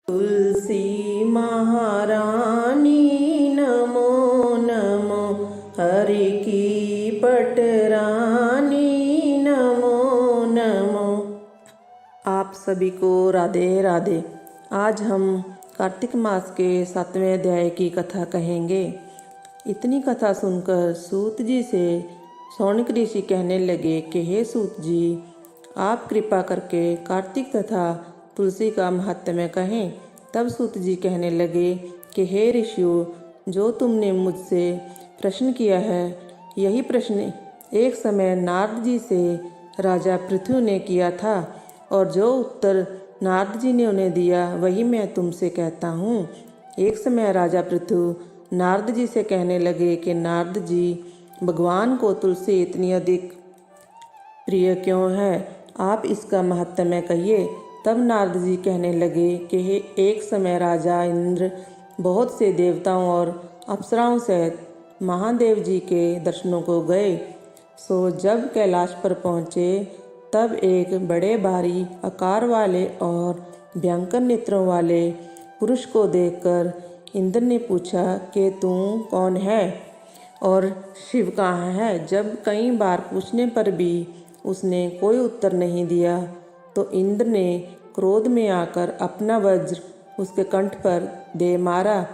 तुलसी महारानी नमो नमो, हरि की पटरानी नमो नमो। आप सभी को राधे राधे। आज हम कार्तिक मास के 7वें अध्याय की कथा कहेंगे। इतनी कथा सुनकर सूत जी से शौनक ऋषि कहने लगे कि हे सूत जी, आप कृपा करके कार्तिक तथा तुलसी का महात्म्य कहें। तब सूत जी कहने लगे कि हे ऋषियों, जो तुमने मुझसे प्रश्न किया है, यही प्रश्न एक समय नारद जी से राजा पृथु ने किया था, और जो उत्तर नारद जी ने उन्हें दिया वही मैं तुमसे कहता हूँ। एक समय राजा पृथु नारद जी से कहने लगे कि नारद जी, भगवान को तुलसी इतनी अधिक प्रिय क्यों है, आप इसका महत्त्व कहिए। तब नारद जी कहने लगे कि एक समय राजा इंद्र बहुत से देवताओं और अप्सराओं सहित महादेव जी के दर्शनों को गए। सो जब कैलाश पर पहुँचे तब एक बड़े भारी आकार वाले और भयंकर नेत्रों वाले पुरुष को देखकर इंद्र ने पूछा कि तू कौन है और शिव कहाँ है। जब कई बार पूछने पर भी उसने कोई उत्तर नहीं दिया तो इंद्र ने क्रोध में आकर अपना वज्र उसके कंठ पर दे मारा,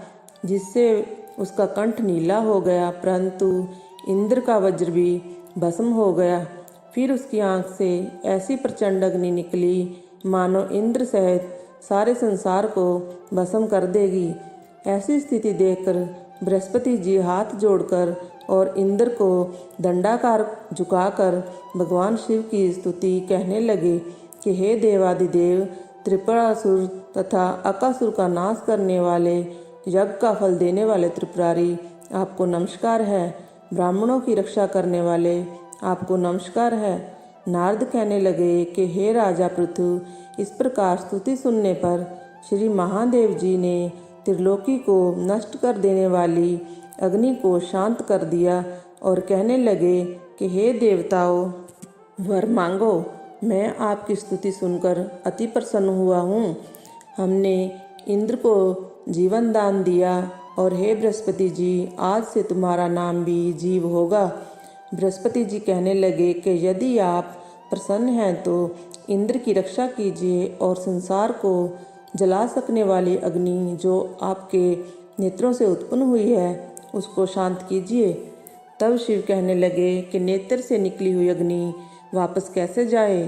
जिससे उसका कंठ नीला हो गया, परंतु इंद्र का वज्र भी भस्म हो गया। फिर उसकी आंख से ऐसी प्रचंड अग्नि निकली मानो इंद्र सहित सारे संसार को भस्म कर देगी। ऐसी स्थिति देखकर बृहस्पति जी हाथ जोड़कर और इंद्र को दंडाकार झुकाकर भगवान शिव की स्तुति कहने लगे कि हे देवादिदेव, त्रिपुरासुर तथा अकासुर का नाश करने वाले, यज्ञ का फल देने वाले त्रिपुरारी, आपको नमस्कार है। ब्राह्मणों की रक्षा करने वाले, आपको नमस्कार है। नारद कहने लगे कि हे राजा पृथु, इस प्रकार स्तुति सुनने पर श्री महादेव जी ने त्रिलोकी को नष्ट कर देने वाली अग्नि को शांत कर दिया और कहने लगे कि हे देवताओं, वर मांगो। मैं आपकी स्तुति सुनकर अति प्रसन्न हुआ हूँ। हमने इंद्र को जीवन दान दिया, और हे बृहस्पति जी, आज से तुम्हारा नाम भी जीव होगा। बृहस्पति जी कहने लगे कि यदि आप प्रसन्न हैं तो इंद्र की रक्षा कीजिए और संसार को जला सकने वाली अग्नि जो आपके नेत्रों से उत्पन्न हुई है उसको शांत कीजिए। तब शिव कहने लगे कि नेत्र से निकली हुई अग्नि वापस कैसे जाए,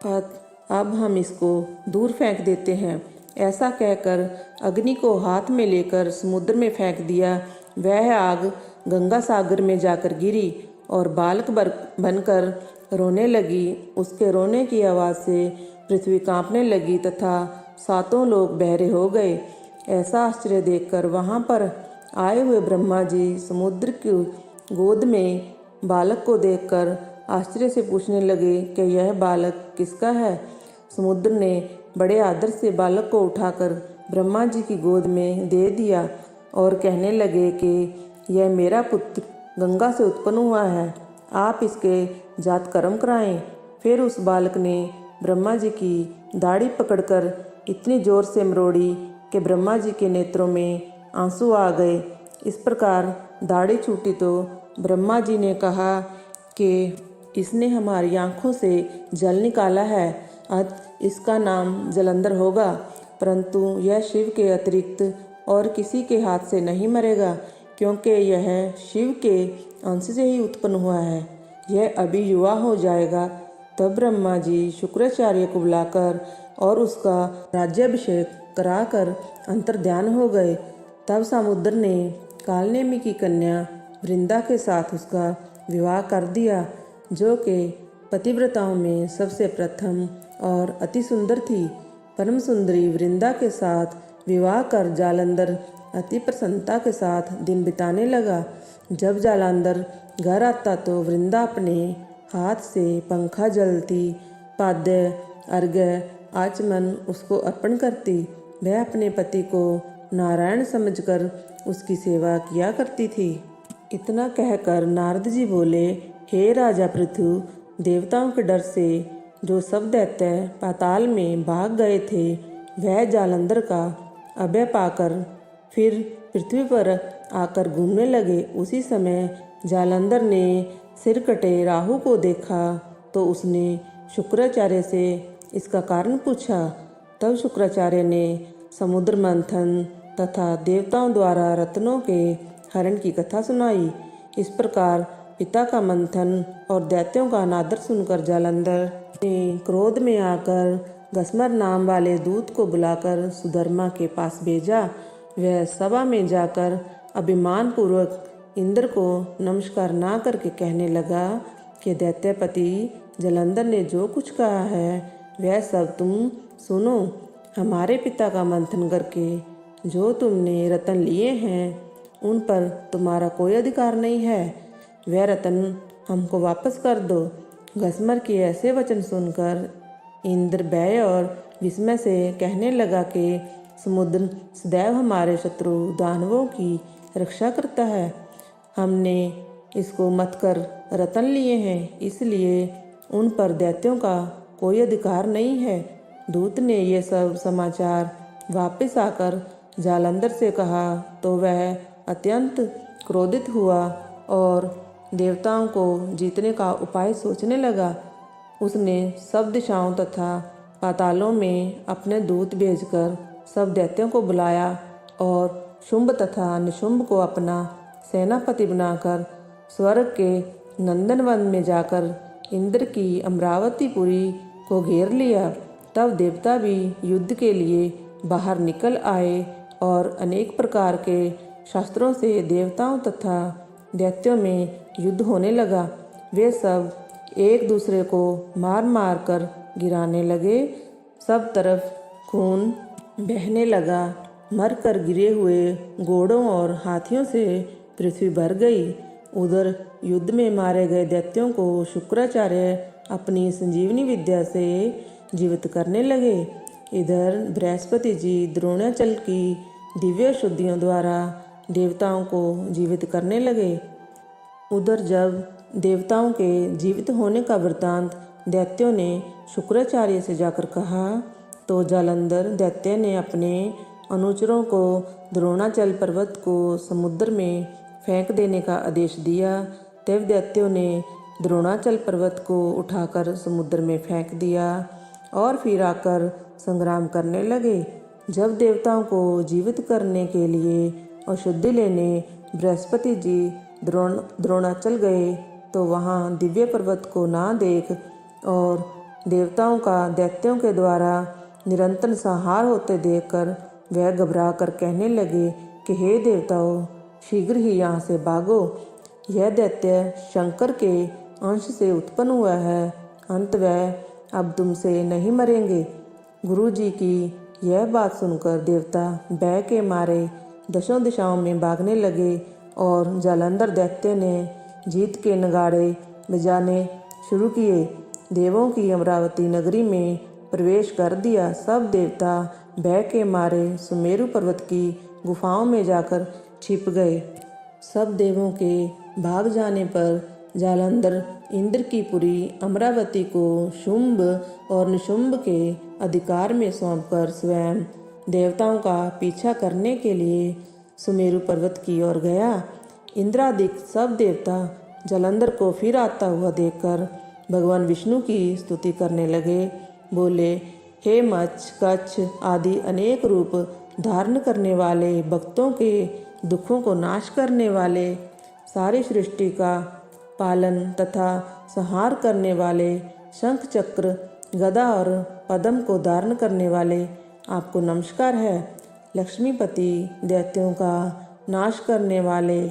अब हम इसको दूर फेंक देते हैं। ऐसा कहकर अग्नि को हाथ में लेकर समुद्र में फेंक दिया। वह आग गंगा सागर में जाकर गिरी और बालक बनकर रोने लगी। उसके रोने की आवाज़ से पृथ्वी कांपने लगी तथा 7 लोग बहरे हो गए। ऐसा आश्चर्य देखकर वहाँ पर आए हुए ब्रह्मा जी समुद्र की गोद में बालक को देखकर आश्चर्य से पूछने लगे कि यह बालक किसका है। समुद्र ने बड़े आदर से बालक को उठाकर ब्रह्मा जी की गोद में दे दिया और कहने लगे कि यह मेरा पुत्र गंगा से उत्पन्न हुआ है, आप इसके जात कर्म कराएं। फिर उस बालक ने ब्रह्मा जी की दाढ़ी पकड़कर इतनी जोर से मरोड़ी कि ब्रह्मा जी के नेत्रों में आंसू आ गए। इस प्रकार दाढ़ी छूटी तो ब्रह्मा जी ने कहा कि इसने हमारी आँखों से जल निकाला है, अतः इसका नाम जलंधर होगा। परंतु यह शिव के अतिरिक्त और किसी के हाथ से नहीं मरेगा, क्योंकि यह शिव के अंश से ही उत्पन्न हुआ है। यह अभी युवा हो जाएगा। तब ब्रह्मा जी शुक्राचार्य को बुलाकर और उसका राज्याभिषेक कराकर अंतर्ध्यान हो गए। तब समुद्र ने कालनेमी की कन्या वृंदा के साथ उसका विवाह कर दिया, जो कि पतिव्रताओं में सबसे प्रथम और अति सुंदर थी। परम सुंदरी वृंदा के साथ विवाह कर जालंधर अति प्रसन्नता के साथ दिन बिताने लगा। जब जालंधर घर आता तो वृंदा अपने हाथ से पंखा जलती, पाद्य, अर्घ्य, आचमन उसको अर्पण करती। वह अपने पति को नारायण समझकर उसकी सेवा किया करती थी। इतना कहकर नारद जी बोले, हे राजा पृथु, देवताओं के डर से जो सब दैत्य पाताल में भाग गए थे वह जालंधर का अभय पाकर फिर पृथ्वी पर आकर घूमने लगे। उसी समय जालंधर ने सिर कटे राहु को देखा तो उसने शुक्राचार्य से इसका कारण पूछा। तब शुक्राचार्य ने समुद्र मंथन तथा देवताओं द्वारा रत्नों के हरण की कथा सुनाई। इस प्रकार पिता का मंथन और दैत्यों का अनादर सुनकर जालंधर ने क्रोध में आकर घसमर नाम वाले दूत को बुलाकर सुधर्मा के पास भेजा। वह सभा में जाकर अभिमान पूर्वक इंद्र को नमस्कार ना करके कहने लगा कि दैत्यपति जालंधर ने जो कुछ कहा है वह सब तुम सुनो। हमारे पिता का मंथन करके जो तुमने रतन लिए हैं उन पर तुम्हारा कोई अधिकार नहीं है। वह रतन हमको वापस कर दो। घसमर के ऐसे वचन सुनकर इंद्र भय और विस्मय से कहने लगा कि समुद्र सदैव हमारे शत्रु दानवों की रक्षा करता है। हमने इसको मत कर रतन लिए हैं, इसलिए उन पर दैत्यों का कोई अधिकार नहीं है। दूत ने ये सब समाचार वापस आकर जालंधर से कहा तो वह अत्यंत क्रोधित हुआ और देवताओं को जीतने का उपाय सोचने लगा। उसने सब दिशाओं तथा पातालों में अपने दूत भेजकर सब दैत्यों को बुलाया और शुंभ तथा निशुंभ को अपना सेनापति बनाकर स्वर्ग के नंदनवन में जाकर इंद्र की अमरावतीपुरी को घेर लिया। तब देवता भी युद्ध के लिए बाहर निकल आए और अनेक प्रकार के शास्त्रों से देवताओं तथा दैत्यों में युद्ध होने लगा। वे सब एक दूसरे को मार मार कर गिराने लगे। सब तरफ खून बहने लगा। मरकर गिरे हुए घोड़ों और हाथियों से पृथ्वी भर गई। उधर युद्ध में मारे गए दैत्यों को शुक्राचार्य अपनी संजीवनी विद्या से जीवित करने लगे। इधर बृहस्पति जी द्रोणाचल की दिव्य शुद्धियों द्वारा देवताओं को जीवित करने लगे। उधर जब देवताओं के जीवित होने का वृत्तांत दैत्यों ने शुक्राचार्य से जाकर कहा तो जालंधर दैत्य ने अपने अनुचरों को द्रोणाचल पर्वत को समुद्र में फेंक देने का आदेश दिया। तब दैत्यों ने द्रोणाचल पर्वत को उठाकर समुद्र में फेंक दिया और फिर आकर संग्राम करने लगे। जब देवताओं को जीवित करने के लिए औषधि लेने बृहस्पति जी द्रोणाचल गए तो वहाँ दिव्य पर्वत को ना देख और देवताओं का दैत्यों के द्वारा निरंतर संहार होते देखकर वह घबरा कर कहने लगे कि हे देवताओं, शीघ्र ही यहाँ से भागो। यह दैत्य शंकर के अंश से उत्पन्न हुआ है। अंत वह अब तुमसे नहीं मरेंगे। गुरु जी की यह बात सुनकर देवता भय के मारे दशों दिशाओं में भागने लगे और जालंधर दैत्य ने जीत के नगाड़े बजाने शुरू किए। देवों की अमरावती नगरी में प्रवेश कर दिया। सब देवता भय के मारे सुमेरु पर्वत की गुफाओं में जाकर छिप गए। सब देवों के भाग जाने पर जालंधर इंद्र की पुरी अमरावती को शुंभ और निशुंभ के अधिकार में सौंपकर स्वयं देवताओं का पीछा करने के लिए सुमेरु पर्वत की ओर गया। इंद्रादिक सब देवता जालंधर को फिर आता हुआ देखकर भगवान विष्णु की स्तुति करने लगे। बोले, हे मच्छ, कच्छ आदि अनेक रूप धारण करने वाले, भक्तों के दुखों को नाश करने वाले, सारी सृष्टि का पालन तथा संहार करने वाले, शंख चक्र गदा और पद्म को धारण करने वाले, आपको नमस्कार है। लक्ष्मीपति, दैत्यों का नाश करने वाले,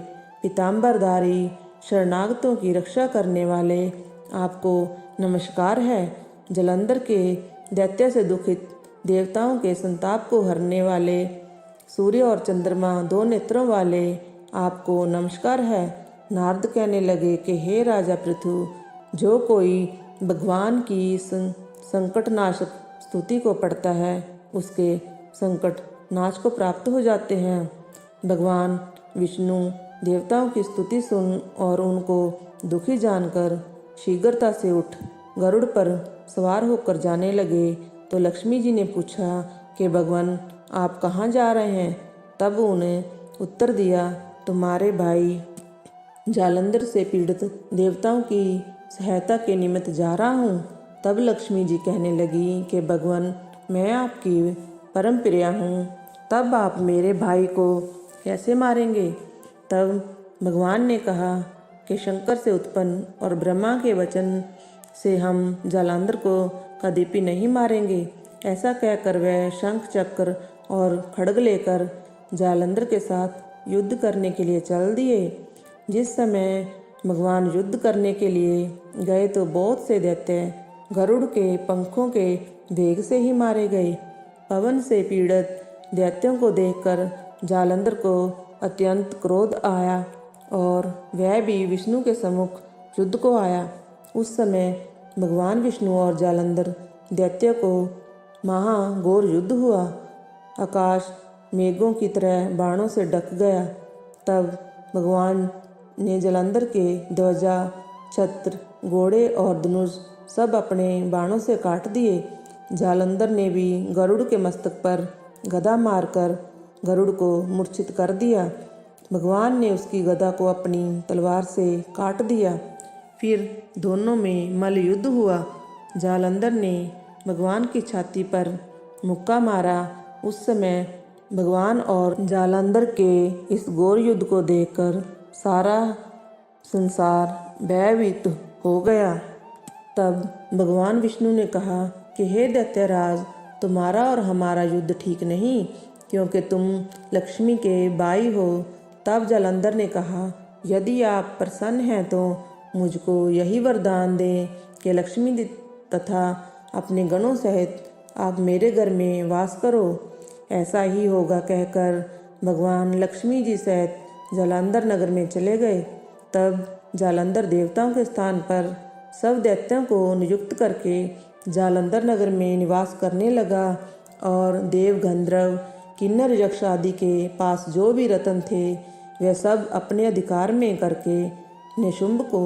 पीताम्बरधारी, शरणागतों की रक्षा करने वाले, आपको नमस्कार है। जालंधर के दैत्य से दुखित देवताओं के संताप को हरने वाले, सूर्य और चंद्रमा दो नेत्रों वाले, आपको नमस्कार है। नारद कहने लगे कि हे राजा पृथु, जो कोई भगवान की संकटनाशक स्तुति को पढ़ता है उसके संकट नाश को प्राप्त हो जाते हैं। भगवान विष्णु देवताओं की स्तुति सुन और उनको दुखी जानकर शीघ्रता से उठ गरुड़ पर सवार होकर जाने लगे तो लक्ष्मी जी ने पूछा, कि भगवान आप कहाँ जा रहे हैं। तब उन्हें उत्तर दिया, तुम्हारे भाई जालंधर से पीड़ित देवताओं की सहायता के निमित्त जा रहा हूँ। तब लक्ष्मी जी कहने लगी कि भगवान मैं आपकी परम प्रिया हूँ, तब आप मेरे भाई को कैसे मारेंगे। तब भगवान ने कहा कि शंकर से उत्पन्न और ब्रह्मा के वचन से हम जालंधर को कदापि नहीं मारेंगे। ऐसा कहकर वह शंख चक्र और खड्ग लेकर जालंधर के साथ युद्ध करने के लिए चल दिए। जिस समय भगवान युद्ध करने के लिए गए तो बहुत से दैत्य गरुड़ के पंखों के वेग से ही मारे गए। पवन से पीड़ित दैत्यों को देखकर जालंधर को अत्यंत क्रोध आया और वह भी विष्णु के सम्मुख युद्ध को आया। उस समय भगवान विष्णु और जालंधर दैत्य को महाघोर युद्ध हुआ। आकाश मेघों की तरह बाणों से ढक गया। तब भगवान ने जालंधर के ध्वजा, छत्र, घोड़े और धनुष सब अपने बाणों से काट दिए। जालंधर ने भी गरुड़ के मस्तक पर गदा मारकर गरुड़ को मूर्छित कर दिया। भगवान ने उसकी गदा को अपनी तलवार से काट दिया। फिर दोनों में मल्ल युद्ध हुआ। जालंधर ने भगवान की छाती पर मुक्का मारा। उस समय भगवान और जालंधर के इस घोर युद्ध को देखकर सारा संसार भयभीत हो गया। तब भगवान विष्णु ने कहा कि हे दैत्यराज, तुम्हारा और हमारा युद्ध ठीक नहीं, क्योंकि तुम लक्ष्मी के भाई हो। तब जालंधर ने कहा, यदि आप प्रसन्न हैं तो मुझको यही वरदान दें कि लक्ष्मी तथा अपने गणों सहित आप मेरे घर में वास करो। ऐसा ही होगा कहकर भगवान लक्ष्मी जी सहित जालंधर नगर में चले गए। तब जालंधर देवताओं के स्थान पर सब दैत्यों को नियुक्त करके जालंधर नगर में निवास करने लगा और देव, गंधर्व, किन्नर, यक्ष आदि के पास जो भी रत्न थे वे सब अपने अधिकार में करके निशुंभ को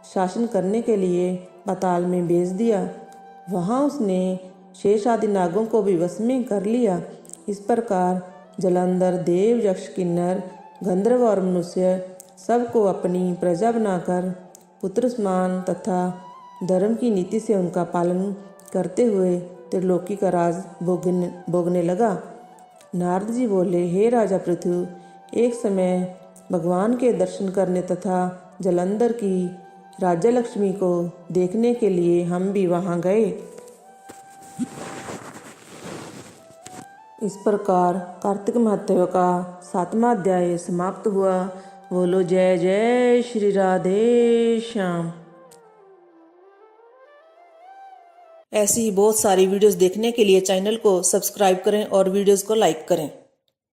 शासन करने के लिए पाताल में भेज दिया। वहाँ उसने शेष आदि नागों को भी वश में कर लिया। इस प्रकार जालंधर देव, यक्ष, किन्नर, गंधर्व और मनुष्य सबको अपनी प्रजा बनाकर पुत्र समान तथा धर्म की नीति से उनका पालन करते हुए त्रिलोकी का राज भोगने लगा। नारद जी बोले, हे राजा पृथु, एक समय भगवान के दर्शन करने तथा जालंधर की राज्य लक्ष्मी को देखने के लिए हम भी वहां गए। इस प्रकार कार्तिक महत्व का 7वां अध्याय समाप्त हुआ। बोलो जय जय श्री राधे श्याम। ऐसी ही बहुत सारी वीडियोस देखने के लिए चैनल को सब्सक्राइब करें और वीडियोस को लाइक करें।